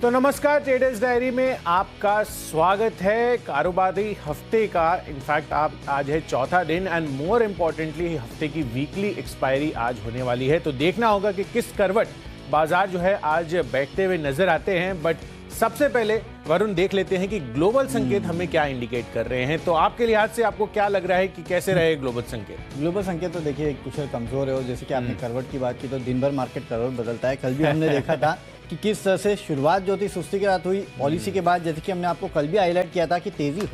तो नमस्कार, traders diary में आपका स्वागत है। कारोबारी हफ्ते का इनफैक्ट आज है चौथा दिन एंड मोर इम्पोर्टेंटली हफ्ते की वीकली एक्सपायरी आज होने वाली है। तो देखना होगा कि किस करवट बाजार जो है आज बैठते हुए नजर आते हैं। बट सबसे पहले वरुण देख लेते हैं कि ग्लोबल संकेत हमें क्या इंडिकेट कर रहे हैं। तो आपके लिहाज से आपको क्या लग रहा है कि कैसे रहे ग्लोबल संकेत? ग्लोबल संकेत तो देखिए कुछ कमजोर है और जैसे कि आपने करवट की बात की तो दिन भर मार्केट करवट बदलता है। कल भी हमने देखा था कि किस तरह से शुरुआत जो थी सुस्ती के साथ हुई पॉलिसी के बाद, जैसे कि हमने आपको कल भी हाईलाइट किया था कि तेजी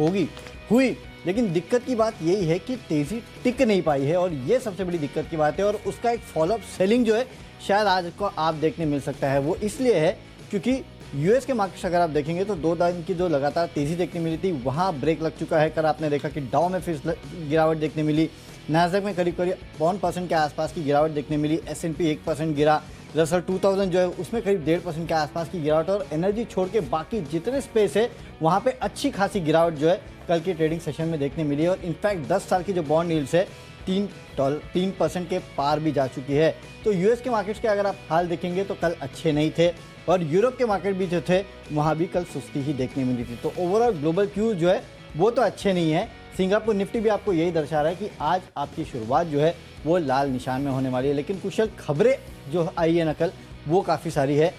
हुई, लेकिन दिक्कत की बात यही है कि तेजी टिक नहीं पाई है और ये सबसे बड़ी दिक्कत की बात है। और उसका एक फॉलोअप सेलिंग जो है शायद आज को आप देखने मिल सकता है। वो इसलिए है क्योंकि यूएस के मार्केट अगर आप देखेंगे तो 2 दिन की जो लगातार तेजी देखने मिली थी वहाँ ब्रेक लग चुका है। कल आपने देखा कि डाउ में फिर गिरावट देखने मिली, नैस्डैक में करीब 1% के आसपास की गिरावट देखने मिली, S&P 1% गिरा, रसल 2000 जो है उसमें करीब 1.5% के आसपास की गिरावट और एनर्जी छोड़ के बाकी जितने स्पेस है वहाँ पे अच्छी खासी गिरावट जो है कल की ट्रेडिंग सेशन में देखने मिली। और इनफैक्ट 10 साल की जो बॉन्ड यील्ड्स है 3% के पार भी जा चुकी है। तो यूएस के मार्केट्स के अगर आप हाल देखेंगे तो कल अच्छे नहीं थे और यूरोप के मार्केट भी जो थे वहाँ भी कल सुस्ती ही देखने मिली थी। तो ओवरऑल ग्लोबल क्यूज जो है वो तो अच्छे नहीं है। सिंगापुर निफ्टी भी आपको यही दर्शा रहा है कि आज आपकी शुरुआत जो है वो लाल निशान में होने वाली है। लेकिन कुशल खबरें जो आई है नकल वो काफ़ी सारी है।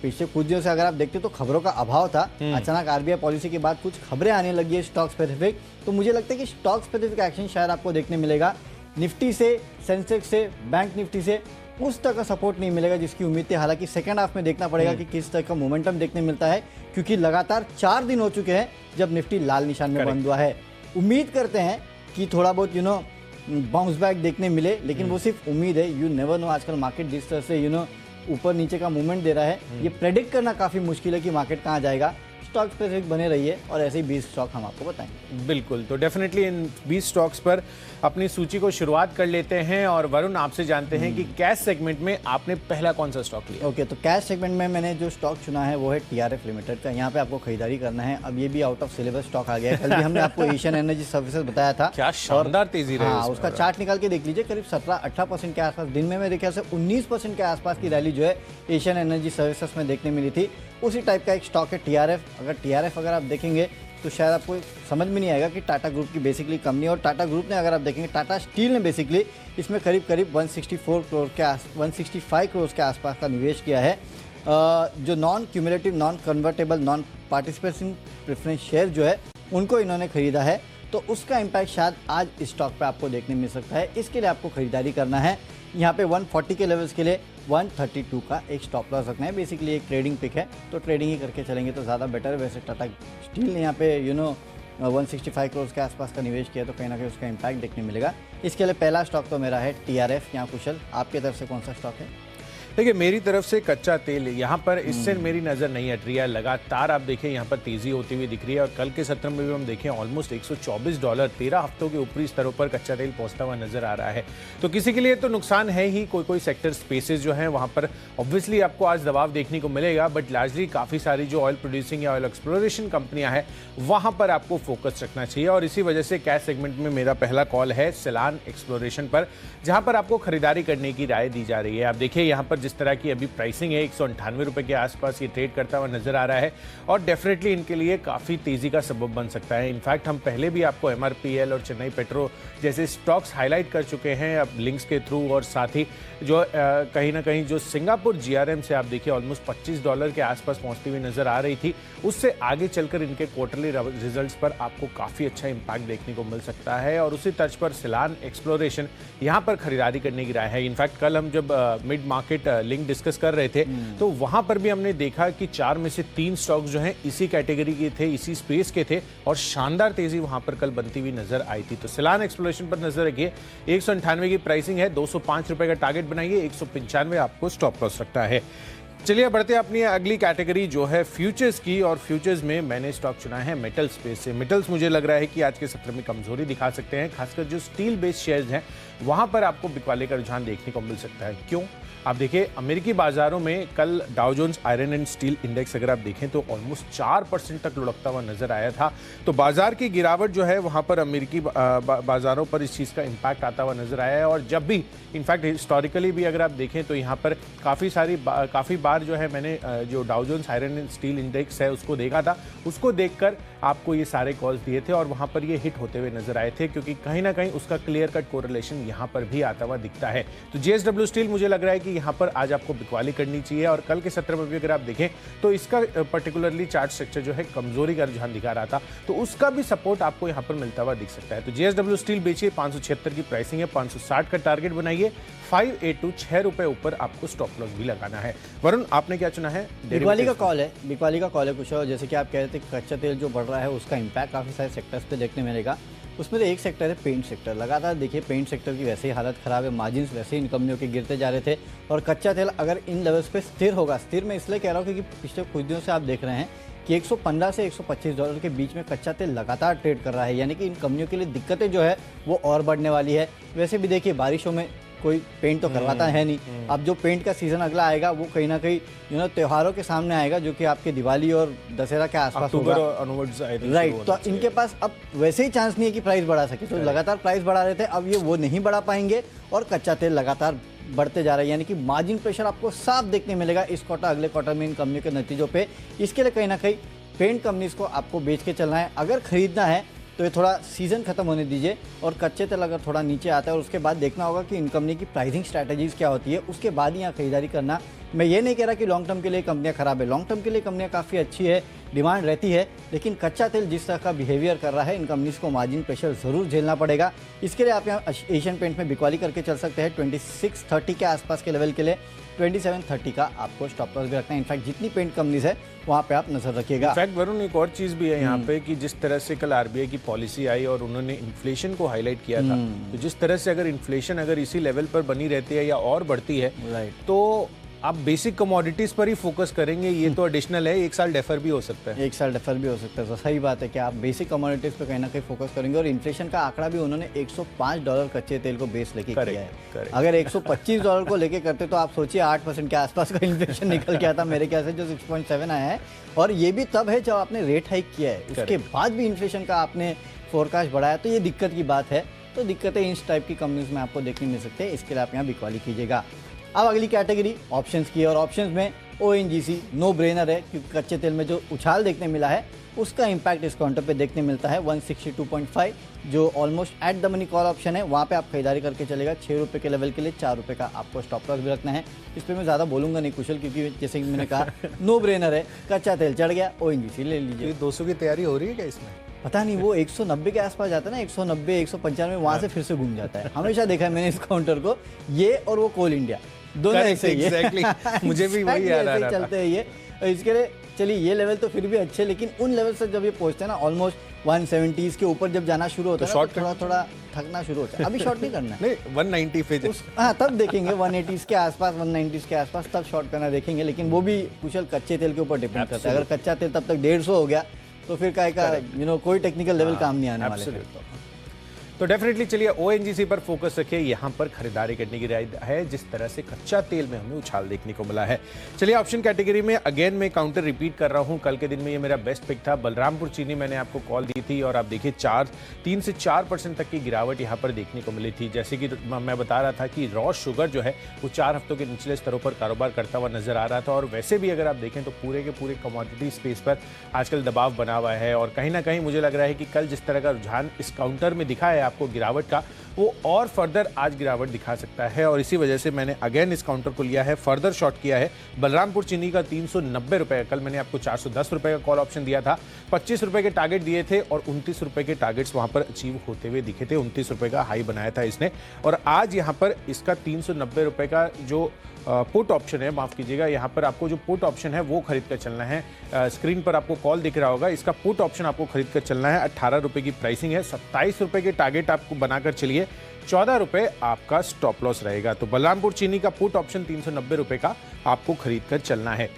पिछले कुछ दिनों से अगर आप देखते तो खबरों का अभाव था। अचानक आरबीआई पॉलिसी के बाद कुछ खबरें आने लगी है स्टॉक स्पेसिफिक। तो मुझे लगता है कि स्टॉक स्पेसिफिक एक्शन शायद आपको देखने मिलेगा। निफ्टी से, सेंसेक्स से, बैंक निफ्टी से उस तरह का सपोर्ट नहीं मिलेगा जिसकी उम्मीद थी। हालांकि सेकंड हाफ में देखना पड़ेगा कि किस तरह का मोमेंटम देखने मिलता है, क्योंकि लगातार 4 दिन हो चुके हैं जब निफ्टी लाल निशान में बंद हुआ है। उम्मीद करते हैं कि थोड़ा बहुत बाउंस बैक देखने मिले, लेकिन वो सिर्फ उम्मीद है। यू नेवर नो, आजकल मार्केट जिस तरह से ऊपर नीचे का मूवमेंट दे रहा है, ये प्रेडिक्ट करना काफ़ी मुश्किल है कि मार्केट कहाँ जाएगा। स्टॉक स्पेसिफिक बने रहिए और ऐसे ही 20 स्टॉक हम आपको बताएंगे। बिल्कुल, तो डेफिनेटली इन 20 स्टॉक्स पर अपनी सूची को शुरुआत कर लेते हैं। और वरुण आपसे जानते हैं कि कैश सेगमेंट में आपने पहला कौन सा स्टॉक लिया? ओके, तो कैश सेगमेंट में मैंने जो स्टॉक चुना है वो है TRF लिमिटेड का। यहाँ पे आपको खरीदारी करना है। अब ये भी आउट ऑफ सिलेबस स्टॉक आ गया है। कल भी हमने आपको एशियन एनर्जी सर्विसेज बताया था, क्या शानदार तेजी रही। हाँ, उसका चार्ट निकाल के देख लीजिए, करीब 17-18% के आसपास, दिन में मेरे ख्याल से 19% के आसपास की रैली जो है एशियन एनर्जी सर्विसेज में देखने मिली थी। उसी टाइप का एक स्टॉक है TRF। अगर आप देखेंगे तो शायद आपको समझ में नहीं आएगा कि टाटा ग्रुप की बेसिकली कंपनी, और टाटा ग्रुप ने अगर आप देखेंगे टाटा स्टील ने बेसिकली इसमें करीब 165 करोड़ के आसपास का निवेश किया है। जो non cumulative, non convertible, non participation preference share जो है उनको इन्होंने खरीदा है। तो उसका इम्पैक्ट शायद आज इस स्टॉक पे आपको देखने मिल सकता है। इसके लिए आपको खरीदारी करना है। यहाँ पे 140 के लेवल्स के लिए 132 का एक स्टॉप लॉस रखना है। बेसिकली एक ट्रेडिंग पिक है, तो ट्रेडिंग ही करके चलेंगे तो ज़्यादा बेटर है। वैसे टाटा स्टील ने यहाँ पे 165 करोड़ के आसपास का निवेश किया, तो कहीं ना कहीं उसका इम्पैक्ट देखने मिलेगा। इसके लिए पहला स्टॉक तो मेरा है TRF। यहाँ कुशल, आपकी तरफ से कौन सा स्टॉक है? देखिए, मेरी तरफ से कच्चा तेल यहाँ पर इससे मेरी नज़र नहीं हट रही है। लगातार आप देखें यहाँ पर तेजी होती हुई दिख रही है और कल के सत्र में भी हम देखें ऑलमोस्ट $124 13 हफ्तों के ऊपरी स्तरों पर कच्चा तेल पहुंचता हुआ नजर आ रहा है। तो किसी के लिए तो नुकसान है ही। कोई सेक्टर स्पेसेस जो हैं वहाँ पर ऑब्वियसली आपको आज दबाव देखने को मिलेगा, बट लार्जली काफ़ी सारी जो ऑयल प्रोड्यूसिंग या ऑयल एक्सप्लोरेशन कंपनियाँ हैं वहाँ पर आपको फोकस रखना चाहिए। और इसी वजह से कैश सेगमेंट में मेरा पहला कॉल है सिलान एक्सप्लोरेशन पर, जहाँ पर आपको खरीदारी करने की राय दी जा रही है। आप देखिए यहाँ पर जिस तरह की अभी प्राइसिंग है 198 रुपए के आसपास ये ट्रेड करता हुआ नजर आ रहा है और डेफिनेटली इनके लिए काफ़ी तेजी का सबब बन सकता है। इनफैक्ट हम पहले भी आपको MRPL और चेन्नई पेट्रो जैसे स्टॉक्स हाईलाइट कर चुके हैं अब लिंक्स के थ्रू, और साथ ही जो कहीं ना कहीं जो सिंगापुर GRM से आप देखिए ऑलमोस्ट $25 के आसपास पहुंचती हुई नजर आ रही थी, उससे आगे चलकर इनके क्वार्टरली रिजल्ट्स पर आपको काफ़ी अच्छा इंपैक्ट देखने को मिल सकता है। और उसी तर्ज पर सिलान एक्सप्लोरेशन यहाँ पर खरीदारी करने की राय है। इनफैक्ट कल हम जब मिड मार्केट लिंक डिस्कस कर रहे थे तो वहां पर भी हमने देखा कि 4 में से 3 स्टॉक्स जो हैं इसी कैटेगरी के थे, इसी स्पेस के थे और शानदार तेजी वहां पर कल बनती हुई नजर आई थी। तो सिलान एक्सप्लोरेशन पर नजर रखिए। 198 की प्राइसिंग है, 205 रुपए का टारगेट बनाइए, 195 आपको स्टॉप लॉस रखता है। चलिए बढ़ते हैं अपनी अगली कैटेगरी जो है फ्यूचर्स की, और फ्यूचर्स में मैंने स्टॉक चुना है मेटल स्पेस से। मेटल्स मुझे लग रहा है कि आज के सत्र में कमजोरी दिखा सकते हैं, खासकर जो स्टील बेस्ड शेयर्स हैं वहां पर आपको बिकवाले का रुझान देखने को मिल सकता है। क्यों? आप देखिए अमेरिकी बाजारों में कल Dow Jones iron and steel index अगर आप देखें तो ऑलमोस्ट 4% तक लुढ़कता हुआ नजर आया था। तो बाजार की गिरावट जो है वहां पर अमेरिकी बाजारों पर इस चीज का इंपैक्ट आता हुआ नजर आया है। और जब भी इनफैक्ट हिस्टोरिकली भी अगर आप देखें तो यहाँ पर काफी बार जो है मैंने जो Dow Jones iron and steel index है उसको देखा था, उसको देखकर आपको ये सारे कॉल्स दिए थे और वहां पर ये हिट होते हुए नजर आए थे, क्योंकि कहीं ना कहीं उसका क्लियर कट कोरिलेशन यहां पर भी आता हुआ दिखता है। तो जेएसडब्ल्यू स्टील मुझे लग रहा है कि यहां पर आज आपको बिकवाली करनी चाहिए। और कल के सत्र में भी अगर आप देखें तो इसका पर्टिकुलरली चार्ट स्ट्रक्चर जो है कमजोरी का रुझान दिखा रहा था, तो उसका भी सपोर्ट आपको यहां पर मिलता हुआ दिख सकता है। तो जेएसडब्ल्यू स्टील बेचिए, 576 की प्राइसिंग है, 560 का टारगेट बनाइए, 582 6 रुपए ऊपर आपको स्टॉप लॉस भी लगाना है। वरुण, आपने क्या चुना है? बिकवाली का कॉल है कुछ। और जैसे कि आप कह रहे थे कच्चा तेल जो बढ़ रहा है उसका इंपैक्ट काफ़ी सारे सेक्टर्स पे देखने मिलेगा। उसमें तो एक सेक्टर है पेंट सेक्टर। लगातार देखिए पेंट सेक्टर की वैसे ही हालत ख़राब है, मार्जिन्स वैसे ही इन कंपनियों के गिरते जा रहे थे। और कच्चा तेल अगर इन लेवल्स पे स्थिर होगा, स्थिर मैं इसलिए कह रहा हूँ क्योंकि पिछले कुछ दिनों से आप देख रहे हैं कि 115 से 125 डॉलर के बीच में कच्चा तेल लगातार ट्रेड कर रहा है, यानी कि इन कंपनियों के लिए दिक्कतें जो है वो और बढ़ने वाली है। वैसे भी देखिए बारिशों में कोई पेंट तो करवाता है नहीं। अब जो पेंट का सीजन अगला आएगा वो कहीं ना कहीं त्योहारों के सामने आएगा, जो कि आपके दिवाली और दशहरा के आसपास होगा, राइट। तो इनके पास अब वैसे ही चांस नहीं है कि प्राइस बढ़ा सके, तो लगातार प्राइस बढ़ा रहे थे, अब ये वो नहीं बढ़ा पाएंगे और कच्चा तेल लगातार बढ़ते जा रहा है, यानी कि मार्जिन प्रेशर आपको साफ देखने मिलेगा इस क्वार्टर अगले क्वार्टर में इन कंपनियों के नतीजों पे। इसके लिए कहीं ना कहीं पेंट कंपनीज को आपको बेच के चलना है। अगर खरीदना है तो ये थोड़ा सीजन खत्म होने दीजिए और कच्चे तेल अगर थोड़ा नीचे आता है और उसके बाद देखना होगा कि इन कंपनी की प्राइसिंग स्ट्रैटेजीज क्या होती है, उसके बाद ही यहाँ खरीदारी करना। मैं ये नहीं कह रहा कि लॉन्ग टर्म के लिए कंपनियां खराब है, लॉन्ग टर्म के लिए कंपनियां काफ़ी अच्छी है, डिमांड रहती है, लेकिन कच्चा तेल जिस तरह का बिहेवियर कर रहा है इन कंपनीज को मार्जिन प्रेशर जरूर झेलना पड़ेगा। इसके लिए आप यहाँ एशियन पेंट में बिकवाली करके चल सकते हैं 2630 के आसपास के लेवल के लिए। 2730 का आपको स्टॉप लॉस भी रखना है। इनफैक्ट जितनी पेंट कंपनीज है वहाँ पे आप नजर रखिएगा। इनफैक्ट वरुण, एक और चीज भी है यहाँ पे कि जिस तरह से कल आरबीआई की पॉलिसी आई और उन्होंने इन्फ्लेशन को हाईलाइट किया था, तो जिस तरह से अगर इन्फ्लेशन अगर इसी लेवल पर बनी रहती है या और बढ़ती है, तो आप बेसिक कमोडिटीज पर ही फोकस करेंगे, ये तो एडिशनल है, एक साल डेफर भी हो सकता है। एक साल डेफर भी हो सकता है, तो सही बात है कि आप बेसिक कमोडिटीज पे कहीं ना कहीं फोकस करेंगे। और इन्फ्लेशन का आंकड़ा भी उन्होंने 105 डॉलर कच्चे तेल को बेस लेके किया है। अगर 125 डॉलर को लेके करते तो आप सोचिए 8% के आसपास का इन्फ्लेशन निकल गया था मेरे ख्याल से, जो 6.7 आया है। और ये भी तब है जब आपने रेट हाइक किया है, उसके बाद भी इन्फ्लेशन का आपने फोरकास्ट बढ़ाया, तो ये दिक्कत की बात है। तो दिक्कतें इस टाइप की कंपनीज में आपको देखने मिल सकते हैं, इसके लिए आप यहाँ बिकवाली कीजिएगा। अब अगली कैटेगरी ऑप्शंस की है, और ऑप्शंस में ONGC नो ब्रेनर है, क्योंकि कच्चे तेल में जो उछाल देखने मिला है उसका इंपैक्ट इस काउंटर पे देखने मिलता है 162.5, जो almost at the money call option है, वहाँ पे आप खरीदारी करके चलेगा 6 रुपये के लेवल के लिए। 4 रुपये का आपको स्टॉप लॉस भी रखना है। इस पर मैं ज़्यादा बोलूंगा नहीं कुशल, क्योंकि जैसे कि मैंने कहा नो ब्रेनर है, कच्चा तेल चढ़ गया, ONGC ले लीजिए। 200 की तैयारी हो रही है क्या इसमें? पता नहीं, वो 190 के आसपास जाता है ना, 190 195 वहाँ से फिर से घूम जाता है। हमेशा देखा है मैंने इस काउंटर को, ये और वो कोल इंडिया दोनों ऐसे ही है। मुझे भी वही याद आ रहा था। चलते हैं ये। इसके लिए चलिए ये लेवल तो फिर भी अच्छे, लेकिन उन लेवल से जब ये पहुंचते हैं ना ऑलमोस्ट 170s के ऊपर जब जाना शुरू होता है शॉर्ट तो थोड़ा थकना शुरू होता है। अभी शॉर्ट नहीं करना है, नहीं 190 पे हाँ तब देखेंगे 180s के आसपास, 190s के आसपास तब शॉर्ट करना देखेंगे। लेकिन वो भी कुशल कच्चे तेल के ऊपर डिपेंड करता है। अगर कच्चा तेल तब तक 150 हो गया तो फिर का कोई टेक्निकल लेवल काम नहीं आने वाले। तो डेफिनेटली चलिए ONGC पर फोकस रखिए, यहाँ पर खरीदारी करने की राय है जिस तरह से कच्चा तेल में हमें उछाल देखने को मिला है। चलिए ऑप्शन कैटेगरी में अगेन मैं काउंटर रिपीट कर रहा हूँ, कल के दिन में ये मेरा बेस्ट पिक था। बलरामपुर चीनी मैंने आपको कॉल दी थी और आप देखिए 3 से 4% तक की गिरावट यहाँ पर देखने को मिली थी। जैसे कि मैं बता रहा था कि रॉ शुगर जो है वो 4 हफ्तों के निचले स्तरों पर कारोबार करता हुआ नजर आ रहा था। और वैसे भी अगर आप देखें तो पूरे के पूरे कमोडिटी स्पेस पर आजकल दबाव बना हुआ है और कहीं ना कहीं मुझे लग रहा है कि कल जिस तरह का रुझान इस काउंटर में दिखा है आपको गिरावट का, वो और फर्दर आज गिरावट दिखा सकता है। और इसी वजह से मैंने अगेन इस काउंटर को लिया है, फर्दर शॉर्ट किया है। बलरामपुर चीनी का 390 रुपए, कल मैंने आपको 410 रुपए का कॉल ऑप्शन दिया था, 25 रुपए के टारगेट दिए थे और 29 रुपए के टारगेट्स वहां पर अचीव होते हुए दिखे थे। 29 रुपए का हाई बनाया था इसने और आज यहां पर इसका 390 रुपए का जो पुट ऑप्शन है, माफ कीजिएगा, यहाँ पर आपको जो पुट ऑप्शन है वो खरीद कर चलना है। स्क्रीन पर आपको कॉल दिख रहा होगा, इसका पुट ऑप्शन आपको खरीद कर चलना है। 18 रुपए की प्राइसिंग है, 27 रुपए के टारगेट आपको बनाकर चलिए, 14 रुपए आपका स्टॉप लॉस रहेगा। तो बलरामपुर चीनी का पुट ऑप्शन 390 रुपए का आपको खरीद कर चलना है।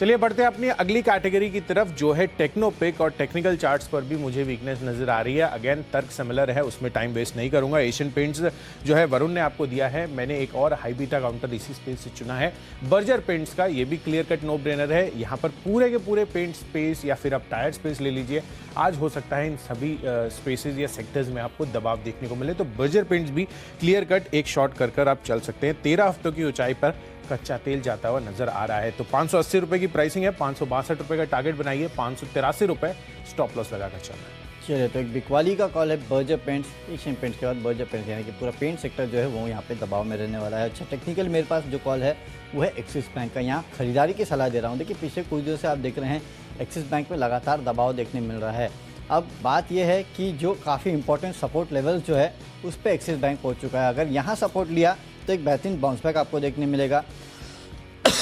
चलिए बढ़ते हैं अपनी अगली कैटेगरी की तरफ, जो है टेक्नोपिक। और टेक्निकल चार्ट्स पर भी मुझे वीकनेस नजर आ रही है। अगेन तर्क सिमिलर है, उसमें टाइम वेस्ट नहीं करूंगा। एशियन पेंट्स जो है वरुण ने आपको दिया है, मैंने एक और हाई बीटा काउंटर इसी स्पेस से चुना है, बर्जर पेंट्स का। ये भी क्लियर कट नो ब्रेनर है। यहाँ पर पूरे के पूरे पेंट स्पेस या फिर आप टायर स्पेस ले लीजिए, आज हो सकता है इन सभी स्पेसेस या सेक्टर्स में आपको दबाव देखने को मिले, तो बर्जर पेंट्स भी क्लियर कट एक शॉट कर आप चल सकते हैं। 13 हफ्तों की ऊंचाई पर कच्चा तेल जाता हुआ नजर आ रहा है। तो 580 रुपए की प्राइसिंग है, 562 रुपए का टारगेट बनाइए, 583 रुपए स्टॉप लॉस लगाकर चलना है। चलिए, तो एक बिकवाली का कॉल है बर्जर पेंट्स, एशियन पेंट्स के बाद बर्जर पेंट्स, यानी कि पूरा पेंट सेक्टर जो है वो यहाँ पे दबाव में रहने वाला है। अच्छा, टेक्निकल मेरे पास जो कॉल है वो है एक्सिस बैंक का। यहाँ खरीदारी की सलाह दे रहा हूँ। देखिए, पिछले कुछ दिनों से आप देख रहे हैं एक्सिस बैंक में लगातार दबाव देखने मिल रहा है। अब बात यह है कि जो काफ़ी इंपॉर्टेंट सपोर्ट लेवल जो है उस पर एक्सिस बैंक पहुँच चुका है। अगर यहाँ सपोर्ट लिया तो एक बेहतरीन बाउंस बैक आपको देखने मिलेगा।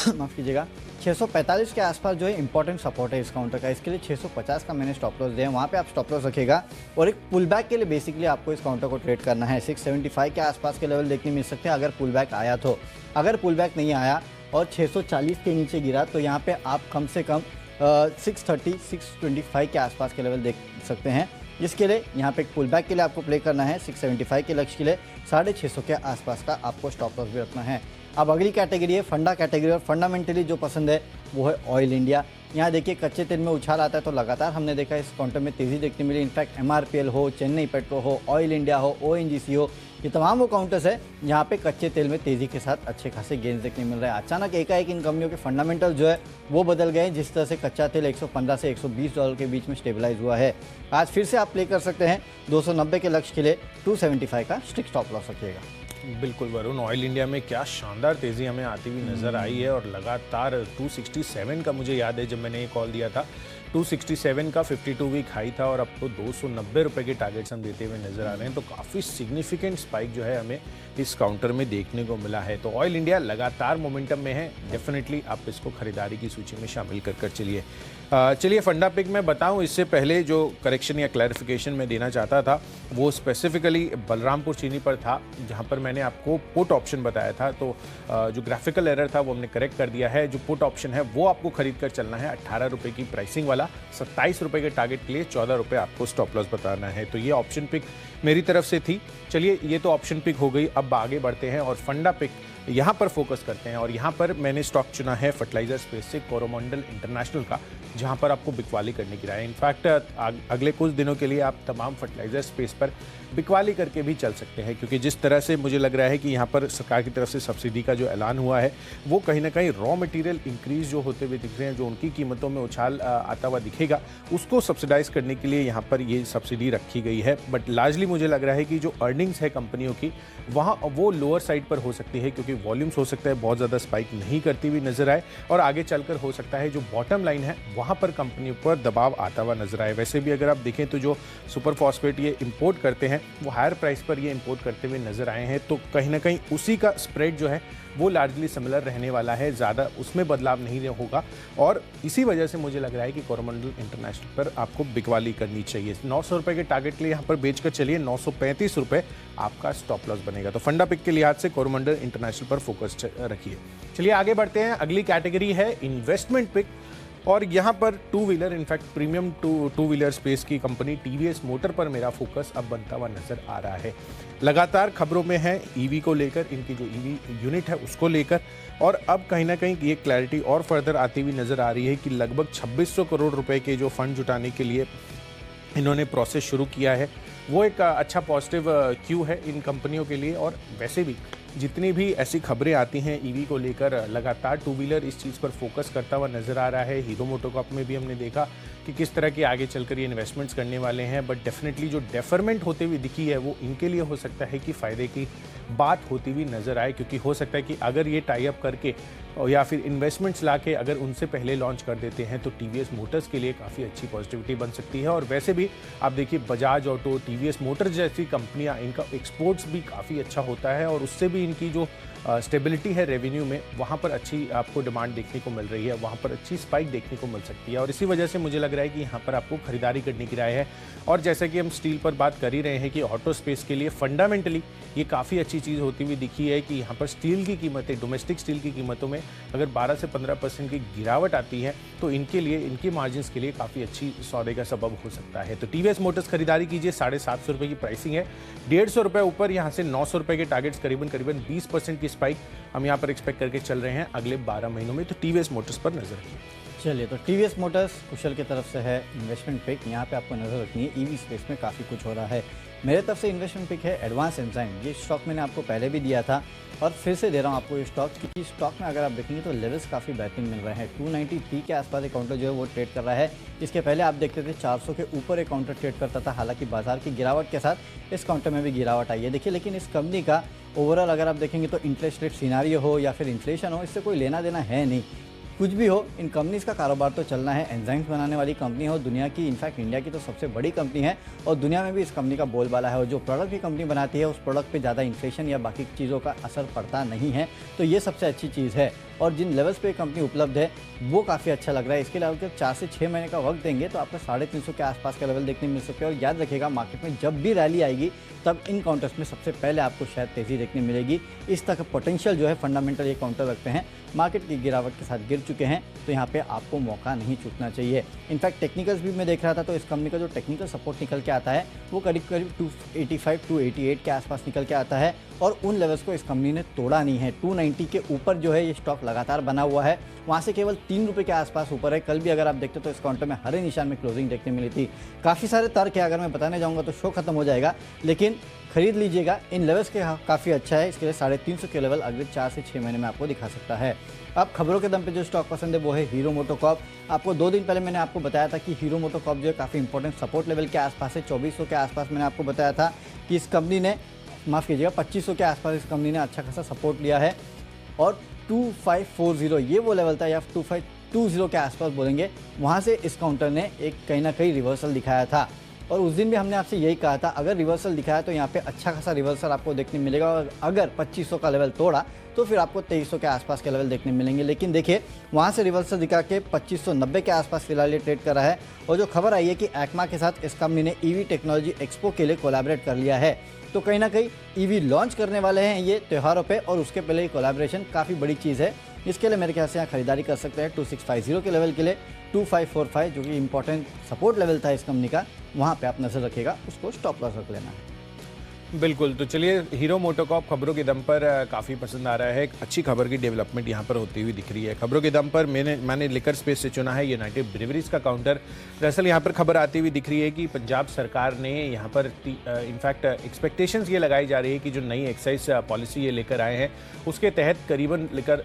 माफ़ कीजिएगा, 645 के आसपास जो है इंपॉर्टेंट सपोर्ट है इस काउंटर का। इसके लिए 650 का मैंने स्टॉप लॉस दिया है, वहाँ पे आप स्टॉप लॉस रखिएगा। और एक पुल बैक के लिए बेसिकली आपको इस काउंटर को ट्रेड करना है। 675 के आसपास के लेवल देखने मिल सकते हैं अगर पुल बैक आया तो। अगर पुल बैक नहीं आया और 640 के नीचे गिरा तो यहाँ पे आप कम से कम 630, 625 के आसपास के लेवल देख सकते हैं, जिसके लिए यहाँ पे एक पुल बैक के लिए आपको प्ले करना है। 675 के लक्ष्य के लिए 650 के आसपास का आपको स्टॉप लॉस भी रखना है। अब अगली कैटेगरी है फंडा कैटेगरी, और फंडामेंटली जो पसंद है वो है ऑयल इंडिया। यहाँ देखिए, कच्चे तेल में उछाल आता है तो लगातार हमने देखा इस काउंटर में तेज़ी देखने मिली। इनफैक्ट MRPL हो, चेन्नई पेट्रो हो, ऑयल इंडिया हो, ONGC हो, ये तमाम वो काउंटर्स है जहाँ पे कच्चे तेल में तेज़ी के साथ अच्छे खासे गेंस देखने मिल रहे हैं। अचानक एकाएक इन कंपनियों के फंडामेंटल जो है वो बदल गए, जिस तरह से कच्चा तेल 115 से 120 डॉलर के बीच में स्टेबलाइज हुआ है। आज फिर से आप प्ले कर सकते हैं 290 के लक्ष्य के लिए 275 का स्ट्रिक्ट स्टॉप लॉस रखिएगा। बिल्कुल वरुण, ऑयल इंडिया में क्या शानदार तेज़ी हमें आती हुई नज़र आई है। और लगातार 267 का मुझे याद है जब मैंने ये कॉल दिया था, 267 का 52 वीक हाई था और अब तो 290 रुपए के टारगेट्स हम देते हुए नजर आ रहे हैं। तो काफ़ी सिग्निफिकेंट स्पाइक जो है हमें इस काउंटर में देखने को मिला है। तो ऑयल इंडिया लगातार मोमेंटम में है, डेफिनेटली आप इसको खरीदारी की सूची में शामिल कर चलिए। चलिए फंडा पिक में बताऊं, इससे पहले जो करेक्शन या क्लैरिफिकेशन मैं देना चाहता था वो स्पेसिफिकली बलरामपुर चीनी पर था, जहां पर मैंने आपको पुट ऑप्शन बताया था। तो जो ग्राफिकल एरर था वो हमने करेक्ट कर दिया है। जो पुट ऑप्शन है वो आपको खरीद कर चलना है 18 रुपए की प्राइसिंग वाला, 27 रुपए के टारगेट के लिए 14 रुपए आपको स्टॉप लॉस बताना है। तो ये ऑप्शन पिक मेरी तरफ से थी। चलिए, ये तो ऑप्शन पिक हो गई, अब आगे बढ़ते हैं और फंडा पिक यहाँ पर फोकस करते हैं। और यहाँ पर मैंने स्टॉक चुना है फर्टिलाइजर स्पेस से कोरोमंडल इंटरनेशनल का, जहाँ पर आपको बिकवाली करने की राय है। इनफैक्ट अगले कुछ दिनों के लिए आप तमाम फर्टिलाइजर स्पेस पर बिकवाली करके भी चल सकते हैं, क्योंकि जिस तरह से मुझे लग रहा है कि यहाँ पर सरकार की तरफ से सब्सिडी का जो ऐलान हुआ है वो कहीं ना कहीं रॉ मटेरियल इंक्रीज जो होते हुए दिख रहे हैं, जो उनकी कीमतों में उछाल आता हुआ दिखेगा, उसको सब्सिडाइज करने के लिए यहाँ पर ये सब्सिडी रखी गई है। बट लार्जली मुझे लग रहा है कि जो अर्निंग्स है कंपनियों की वहाँ वो लोअर साइड पर हो सकती है, क्योंकि वॉल्यूम्स हो सकता है बहुत ज़्यादा स्पाइक नहीं करती हुई नजर आए, और आगे चलकर हो सकता है जो बॉटम लाइन है वहाँ पर कंपनियों पर दबाव आता हुआ नजर आए। वैसे भी अगर आप देखें तो जो सुपर फॉस्फेट ये इंपोर्ट करते हैं वो हायर प्राइस पर ये इंपोर्ट करते हुए नजर आए हैं, तो कहीं ना कहीं उसी का स्प्रेड जो है वो लार्जली सिमिलर रहने वाला है, ज़्यादा उसमें बदलाव नहीं होगा। और इसी वजह से मुझे लग रहा है कि कोरोमंडल इंटरनेशनल पर आपको बिकवाली करनी चाहिए। 900 रुपये के टारगेट के लिए यहाँ पर बेचकर चलिए, 935 रुपये आपका स्टॉप लॉस बनेगा। तो फंडा पिक के लिहाज से कोरोमंडल इंटरनेशनल पर फोकस रखिए। चलिए आगे बढ़ते हैं, अगली कैटेगरी है इन्वेस्टमेंट पिक। और यहाँ पर two wheeler, in fact premium two wheeler space की कंपनी TVS मोटर पर मेरा फोकस अब बनता हुआ नजर आ रहा है। लगातार खबरों में है EV को लेकर, इनकी जो EV यूनिट है उसको लेकर, और अब कहीं ना कहीं ये क्लैरिटी और फर्दर आती हुई नजर आ रही है कि लगभग 2600 करोड़ रुपए के जो फंड जुटाने के लिए इन्होंने प्रोसेस शुरू किया है, वो एक अच्छा पॉजिटिव क्यू है इन कंपनियों के लिए। और वैसे भी जितनी भी ऐसी खबरें आती हैं EV को लेकर, लगातार टू व्हीलर इस चीज़ पर फोकस करता हुआ नज़र आ रहा है। हीरो मोटोकॉर्प में भी हमने देखा कि किस तरह के आगे चलकर ये इन्वेस्टमेंट्स करने वाले हैं, बट डेफिनेटली जो डेफरमेंट होते हुए दिखी है वो इनके लिए हो सकता है कि फ़ायदे की बात होती हुई नज़र आए, क्योंकि हो सकता है कि अगर ये टाई अप करके या फिर इन्वेस्टमेंट्स लाके अगर उनसे पहले लॉन्च कर देते हैं तो TVS मोटर्स के लिए काफ़ी अच्छी पॉजिटिविटी बन सकती है। और वैसे भी आप देखिए बजाज ऑटो, TVS मोटर्स जैसी कंपनियां, इनका एक्सपोर्ट्स भी काफ़ी अच्छा होता है और उससे भी इनकी जो स्टेबिलिटी है रेवेन्यू में, वहाँ पर अच्छी आपको डिमांड देखने को मिल रही है, वहाँ पर अच्छी स्पाइक देखने को मिल सकती है और इसी वजह से मुझे लग रहा है कि यहाँ पर आपको खरीदारी करने की राय है। और जैसा कि हम स्टील पर बात कर ही रहे हैं कि ऑटो स्पेस के लिए फंडामेंटली ये काफ़ी अच्छी चीज़ होती हुई दिखी है कि यहाँ पर स्टील की कीमतें, डोमेस्टिक स्टील की कीमतों में अगर 12 से 15% की गिरावट आती है तो इनके लिए, इनके मार्जिन्स के लिए काफ़ी अच्छी सौदे का सबब हो सकता है। तो टीवीएस मोटर्स खरीदारी कीजिए, 750 रुपये की प्राइसिंग है, 150 रुपये ऊपर, यहाँ से 900 रुपये के टारगेट्स, करीबन 20% की स्पाइक हम यहाँ पर एक्सपेक्ट करके चल रहे हैं अगले 12 महीनों में। तो टीवीएस मोटर्स पर नजर रखिए। चलिए, तो टीवीएस मोटर्स कुशल की तरफ से है इन्वेस्टमेंट पिक। यहाँ पे आपको नजर रखनी है, ईवी स्पेस में काफ़ी कुछ हो रहा है। मेरे तरफ से इन्वेस्टमेंट पिक है एडवांस एंजाइम। ये स्टॉक मैंने आपको पहले भी दिया था और फिर से दे रहा हूँ आपको ये स्टॉक, क्योंकि स्टॉक में अगर आप देखेंगे तो लेवल्स काफ़ी बेहतरीन मिल रहे हैं। 293 के आसपास एक काउंटर जो है वो ट्रेड कर रहा है। इसके पहले आप देखते थे 400 के ऊपर एक काउंटर ट्रेड करता था। हालांकि बाजार की गिरावट के साथ इस काउंटर में भी गिरावट आई है। देखिए, लेकिन इस कंपनी का ओवरऑल अगर आप देखेंगे तो इंटरेस्ट रेट सिनारियो हो या फिर इन्फ्लेशन हो, इससे कोई लेना देना है नहीं। कुछ भी हो, इन कंपनीज़ का कारोबार तो चलना है। एंजाइम्स बनाने वाली कंपनी हो, दुनिया की, इनफैक्ट इंडिया की तो सबसे बड़ी कंपनी है और दुनिया में भी इस कंपनी का बोलबाला है। और जो प्रोडक्ट भी कंपनी बनाती है उस प्रोडक्ट पे ज़्यादा इन्फ्लेशन या बाकी चीज़ों का असर पड़ता नहीं है, तो ये सबसे अच्छी चीज़ है। और जिन लेवल्स पे कंपनी उपलब्ध है वो काफ़ी अच्छा लग रहा है। इसके अलावा अगर 4 से 6 महीने का वक्त देंगे तो आपको 350 के आसपास का लेवल देखने मिल सकते हैं। और याद रखिएगा, मार्केट में जब भी रैली आएगी तब इन काउंटर्स में सबसे पहले आपको शायद तेज़ी देखने मिलेगी। इस तक पोटेंशियल जो है फंडामेंटल ये काउंटर रखते हैं। मार्केट की गिरावट के साथ गिर चुके हैं तो यहाँ पे आपको मौका नहीं चूकना चाहिए। इनफैक्ट टेक्निकल्स भी मैं देख रहा था तो इस कंपनी का जो टेक्निकल सपोर्ट निकल के आता है वो करीब 285 288 के आसपास निकल के आता है और उन लेवल्स को इस कंपनी ने तोड़ा नहीं है। 290 के ऊपर जो है ये स्टॉक लगातार बना हुआ है, वहाँ से केवल 3 रुपये के आसपास ऊपर है। कल भी अगर आप देखते तो इस काउंटर में हरे निशान में क्लोजिंग देखने मिली थी। काफ़ी सारे तर्क है, अगर मैं बताने जाऊँगा तो शो खत्म हो जाएगा, लेकिन खरीद लीजिएगा। इन लेवल्स के काफ़ी अच्छा है। इसके लिए 350 के लेवल अगले 4 से 6 महीने में आपको दिखा सकता है। अब खबरों के दम पे जो स्टॉक पसंद है वो है हीरो मोटोकॉर्प। आपको 2 दिन पहले मैंने आपको बताया था कि हीरो मोटोकॉर्प जो है काफ़ी इंपॉर्टेंट सपोर्ट लेवल के आसपास है। 2400 के आसपास मैंने आपको बताया था कि इस कंपनी ने, माफ़ कीजिएगा, 2500 के आसपास इस कंपनी ने अच्छा खासा सपोर्ट लिया है। और 2540 ये वो लेवल था, या 2520 के आसपास बोलेंगे, वहाँ से इस काउंटर ने एक कहीं ना कहीं रिवर्सल दिखाया था। और उस दिन भी हमने आपसे यही कहा था, अगर रिवर्सल दिखाया तो यहाँ पे अच्छा खासा रिवर्सल आपको देखने मिलेगा। और अगर 2500 का लेवल तोड़ा तो फिर आपको 2300 के आसपास के लेवल देखने मिलेंगे। लेकिन देखिए, वहाँ से रिवर्सल दिखा के 2590 के आसपास फिलहाल ये ट्रेड कर रहा है। और जो खबर आई है कि एक्मा के साथ इस कंपनी ने ईवी टेक्नोलॉजी एक्सपो के लिए कोलैबोरेट कर लिया है, तो कहीं ना कहीं ईवी लॉन्च करने वाले हैं ये त्योहारों पे, और उसके पहले ये कोलैबोरेशन काफ़ी बड़ी चीज़ है। इसके लिए मेरे ख्याल से यहाँ खरीदारी कर सकते हैं 2650 के लेवल के लिए। 2545 जो कि इंपॉर्टेंट सपोर्ट लेवल था इस कंपनी का, वहाँ पे आप नजर रखिएगा, उसको स्टॉप लॉस रख लेना है। बिल्कुल, तो चलिए, हीरो मोटोकॉर्प खबरों के दम पर काफ़ी पसंद आ रहा है। एक अच्छी खबर की डेवलपमेंट यहाँ पर होती हुई दिख रही है। खबरों के दम पर मैंने लिकर स्पेस से चुना है यूनाइटेड ब्रिवरीज का काउंटर। दरअसल यहाँ पर खबर आती हुई दिख रही है कि पंजाब सरकार ने यहाँ पर इनफैक्ट एक्सपेक्टेशंस ये लगाई जा रही है कि जो नई एक्साइज पॉलिसी ये लेकर आए हैं उसके तहत करीबन लिकर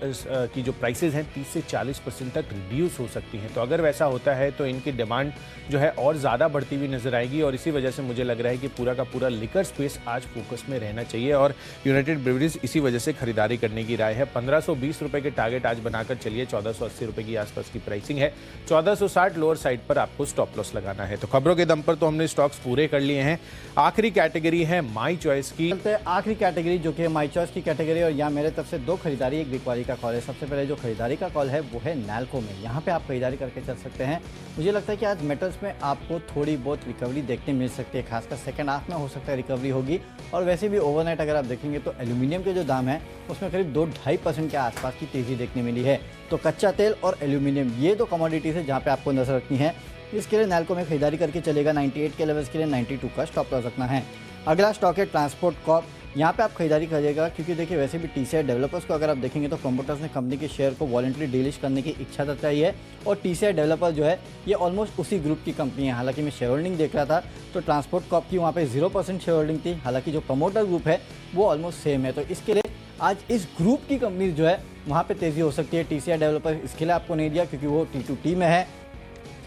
की जो प्राइसेज हैं 30 से 40% तक रिड्यूस हो सकती हैं। तो अगर वैसा होता है तो इनकी डिमांड जो है और ज़्यादा बढ़ती हुई नजर आएगी और इसी वजह से मुझे लग रहा है कि पूरा का पूरा लिकर स्पेस आज फोकस में रहना चाहिए और यूनाइटेड ब्रिवरीज इसी वजह से खरीदारी करने की राय है। 1520 रुपए के टारगेट आज बनाकर चलिए, 1480 रुपए की आसपास की प्राइसिंग है। 1460 लोअर साइड पर आपको स्टॉप लॉस लगाना है। तो खबरों के दम पर तो हमने स्टॉक्स पूरे कर लिए हैं। आखिरी कैटेगरी है माई चॉइस की। आखिरी कैटेगरी जो कि माई चॉइस की कैटेगरी, और यहाँ मेरे तरफ से 2 खरीदारी, एक बिकवाली का कॉल है। सबसे पहले जो खरीदारी का कॉल है वो है नैल्को में। यहाँ पे आप खरीदारी करके चल सकते हैं। मुझे लगता है कि आज मेटल्स में आपको थोड़ी बहुत रिकवरी देखने मिल सकती है, खासकर सेकंड हाफ में हो सकता है रिकवरी होगी। और वैसे भी ओवरनाइट अगर आप देखेंगे तो एल्यूमिनियम के जो दाम है उसमें करीब 2-2.5% के आसपास की तेज़ी देखने मिली है। तो कच्चा तेल और एल्यूमिनियम ये 2 कमोडिटीज़ है जहाँ पे आपको नजर रखनी है। इसके लिए नैल्को में खरीदारी करके चलेगा। 98 के लेवल्स के लिए 92 का स्टॉप लॉस रखना है। अगला स्टॉक है ट्रांसपोर्ट कॉर्प। यहाँ पे आप खरीदारी करिएगा क्योंकि देखिए, वैसे भी TCI डेवलपर्स को अगर आप देखेंगे तो प्रमोटर्स ने कंपनी के शेयर को वॉलंटरी डिलिस्ट करने की इच्छा जताई है। और TCI डेवलपर जो है ये ऑलमोस्ट उसी ग्रुप की कंपनी है। हालांकि मैं शेयर होल्डिंग देख रहा था तो ट्रांसपोर्ट कॉर्प की वहाँ पे 0% शेयर होल्डिंग थी। हालांकि जो प्रमोटर ग्रुप है वो ऑलमोस्ट सेम है। तो इसके लिए आज इस ग्रुप की कंपनी जो है वहाँ पे तेज़ी हो सकती है। TCI डेवलपर इसके लिए आपको नहीं दिया क्योंकि वो T2T में है,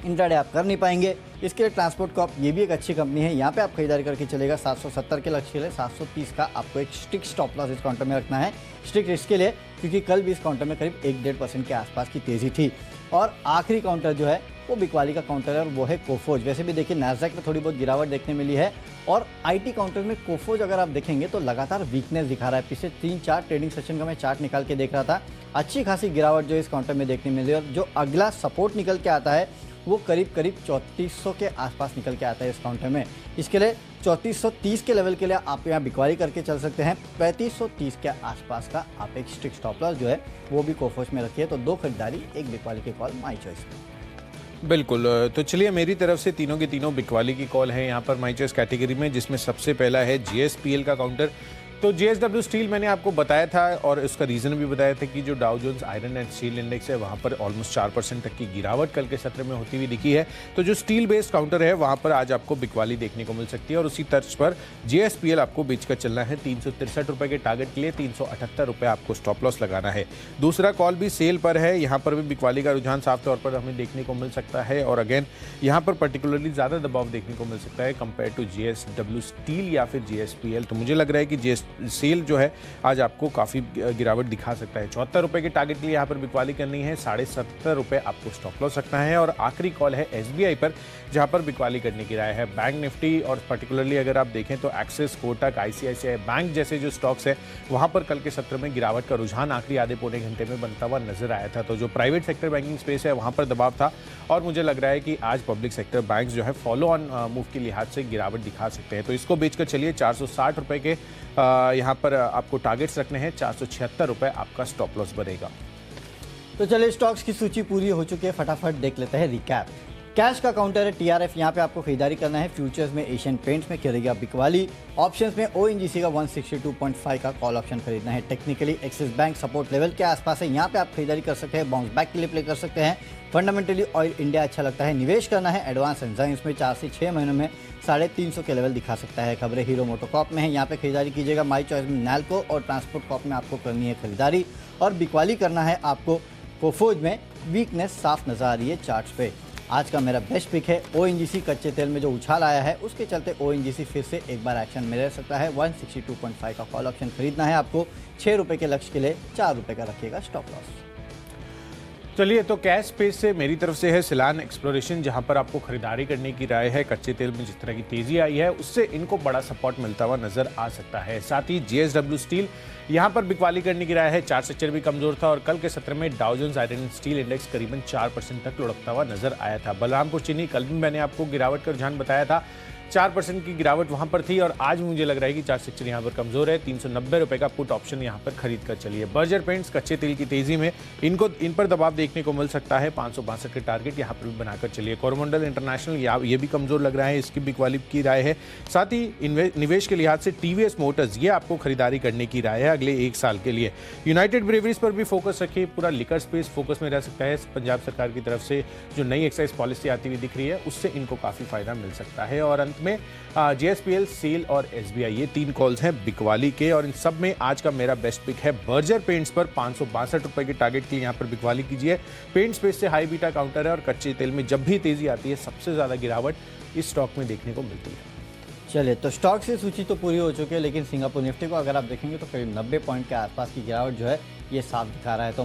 इंट्राडे आप कर नहीं पाएंगे। इसके लिए ट्रांसपोर्ट कॉर्प ये भी एक अच्छी कंपनी है। यहाँ पे आप खरीदारी करके चलेगा। 770 के लक्ष्य के लिए 730 का आपको एक स्ट्रिक्ट स्टॉप लॉस इस काउंटर में रखना है। स्ट्रिक्ट इसके लिए क्योंकि कल भी इस काउंटर में करीब 1-1.5% के आसपास की तेज़ी थी। और आखिरी काउंटर जो है वो बिकवाली का काउंटर है और वो है कोफोज। वैसे भी देखिए नैस्डैक में थोड़ी बहुत गिरावट देखने मिली है और आईटी काउंटर में कोफोज अगर आप देखेंगे तो लगातार वीकनेस दिखा रहा है। पिछले 3-4 ट्रेडिंग सेशन का मैं चार्ट निकाल के देख रहा था, अच्छी खासी गिरावट जो इस काउंटर में देखने मिली है और जो अगला सपोर्ट निकल के आता है वो करीब 3400 के आसपास निकल के आता है इस काउंटर में। इसके लिए 3430 के लेवल के लिए आप यहाँ बिकवाली करके चल सकते हैं। 3530 के आसपास का आप एक स्ट्रिक्ट स्टॉप लॉस जो है वो भी कोफोज में रखिए। तो 2 खरीदारी, 1 बिकवाली की कॉल माई चॉइस में। बिल्कुल, तो चलिए मेरी तरफ से तीनों के तीनों बिकवाली की कॉल है यहाँ पर माई चॉइस कैटेगरी में, जिसमें सबसे पहला है जीएसपीएल का काउंटर। तो जेएसडब्ल्यू स्टील मैंने आपको बताया था और उसका रीज़न भी बताया था कि जो Dow Jones iron and steel index है वहाँ पर ऑलमोस्ट 4% तक की गिरावट कल के सत्र में होती हुई दिखी है। तो जो स्टील बेस्ड काउंटर है वहाँ पर आज आपको बिकवाली देखने को मिल सकती है और उसी तर्ज पर जेएसपीएल आपको बेच कर चलना है। 363 रुपये के टारगेट के लिए 378 रुपये आपको स्टॉप लॉस लगाना है। दूसरा कॉल भी सेल पर है, यहाँ पर भी बिकवाली का रुझान साफ तौर पर हमें देखने को मिल सकता है और अगेन यहाँ पर पर्टिकुलरली ज़्यादा दबाव देखने को मिल सकता है कंपेयर टू जेएसडब्ल्यू स्टील या फिर जेएसपीएल। तो मुझे लग रहा है कि सेल जो है आज आपको काफी गिरावट दिखा सकता है। 74 रुपए के टारगेट के लिए यहाँ पर बिकवाली करनी है, 77.5 रुपए आपको स्टॉप लॉस रखना है। और आखिरी कॉल है एसबीआई पर, जहां पर बिकवाली करने की राय है। बैंक निफ्टी और पर्टिकुलरली अगर आप देखें तो एक्सिस, कोटक, आईसीआईसीआई बैंक जैसे जो स्टॉक्स है वहां पर कल के सत्र में गिरावट का रुझान आखिरी आधे पौने घंटे में बनता हुआ नजर आया था। तो जो प्राइवेट सेक्टर बैंकिंग स्पेस है वहां पर दबाव था और मुझे लग रहा है कि आज पब्लिक सेक्टर बैंक जो है फॉलो ऑन मूव के लिहाज से गिरावट दिखा सकते हैं। तो इसको बेचकर चलिए 460 रुपए के यहाँ पर आपको टारगेट्स रखने हैं, 476 रुपए आपका स्टॉप लॉस बनेगा। तो चलिए स्टॉक्स की सूची पूरी हो चुकी है, फटाफट देख लेते हैं रिकैप। कैश का काउंटर है टीआरएफ, यहाँ पे आपको खरीदारी करना है। फ्यूचर्स में एशियन पेंट्स में करेगा बिकवाली। ऑप्शंस में ओएनजीसी का 162.5 का कॉल ऑप्शन खरीदना है। Technically axis bank support level के आसपास है, यहाँ पे आप खरीदारी कर सकते हैं, बाउंस बैक के लिए प्ले कर सकते हैं। फंडामेंटली ऑयल इंडिया अच्छा लगता है, निवेश करना है एडवांस एंजाइम्स में, 4 से 6 महीनों में 350 के लेवल दिखा सकता है। खबरें हीरो मोटोकॉर्प में है, यहाँ पे खरीदारी कीजिएगा। माई चॉइस में नैल्को और ट्रांसपोर्ट कॉर्प में आपको करनी है खरीदारी और बिकवाली करना है आपको कोफोज में। वीकनेस साफ नजर आ रही है चार्ट्स पे। आज का मेरा बेस्ट पिक है ओएनजीसी। कच्चे तेल में जो उछाल आया है उसके चलते ओएनजीसी फिर से एक बार एक्शन में रह सकता है। 162.5 का कॉल ऑप्शन खरीदना है आपको। 6 रुपए के लक्ष्य के लिए 4 रुपए का रखिएगा स्टॉप लॉस। चलिए, तो कैश स्पेस से मेरी तरफ से है सिलान एक्सप्लोरेशन, जहां पर आपको खरीदारी करने की राय है। कच्चे तेल में जिस तरह की तेजी आई है उससे इनको बड़ा सपोर्ट मिलता हुआ नजर आ सकता है। साथ ही जेएसडब्ल्यू स्टील, यहां पर बिकवाली करने की राय है। चार्ट स्ट्रक्चर भी कमजोर था और कल के सत्र में Dow Jones iron and steel index करीबन 4% तक लुढ़कता हुआ नजर आया था। बलरामपुर चीनी, कल भी मैंने आपको गिरावट का रुझान बताया था, 4% की गिरावट वहां पर थी और आज मुझे लग रहा है कि चार्ट स्ट्रक्चर यहां पर कमजोर है। 390 रुपए का पुट ऑप्शन यहां पर खरीद कर चलिए। बर्जर पेंट्स, कच्चे तेल की तेजी में इन पर दबाव देखने को मिल सकता है। 562 के टारगेट यहां पर भी बनाकर चलिए। कोरोमंडल इंटरनेशनल, ये भी कमजोर लग रहा है, इसकी बिकवाली की राय है। साथ ही निवेश के लिहाज से टीवीएस मोटर्स, ये आपको खरीदारी करने की राय है अगले 1 साल के लिए। यूनाइटेड ब्रेवरीज पर भी फोकस रखिए, पूरा लिकर स्पेस फोकस में रह सकता है। पंजाब सरकार की तरफ से जो नई एक्साइज पॉलिसी आती हुई दिख रही है उससे इनको काफी फायदा मिल सकता है। और अंत में जेएसपीएल, सेल और एसबीआई, ये 3 कॉल्स हैं बिकवाली के और इन सब में आज का मेरा बेस्ट पिक है बर्जर पेंट्स पर। 562 रुपए के टारगेट के लिए यहाँ पर बिकवाली कीजिए। पेंट स्पेस से हाई बीटा काउंटर है और कच्चे तेल में जब भी तेजी आती है सबसे ज्यादा गिरावट इस स्टॉक में देखने को मिलती है। चलिए, तो स्टॉक की सूची तो पूरी हो चुकी है, लेकिन सिंगापुर निफ्टी को अगर आप देखेंगे तो करीब 90 पॉइंट के आसपास की गिरावट जो है ये साफ दिखा रहा है। तो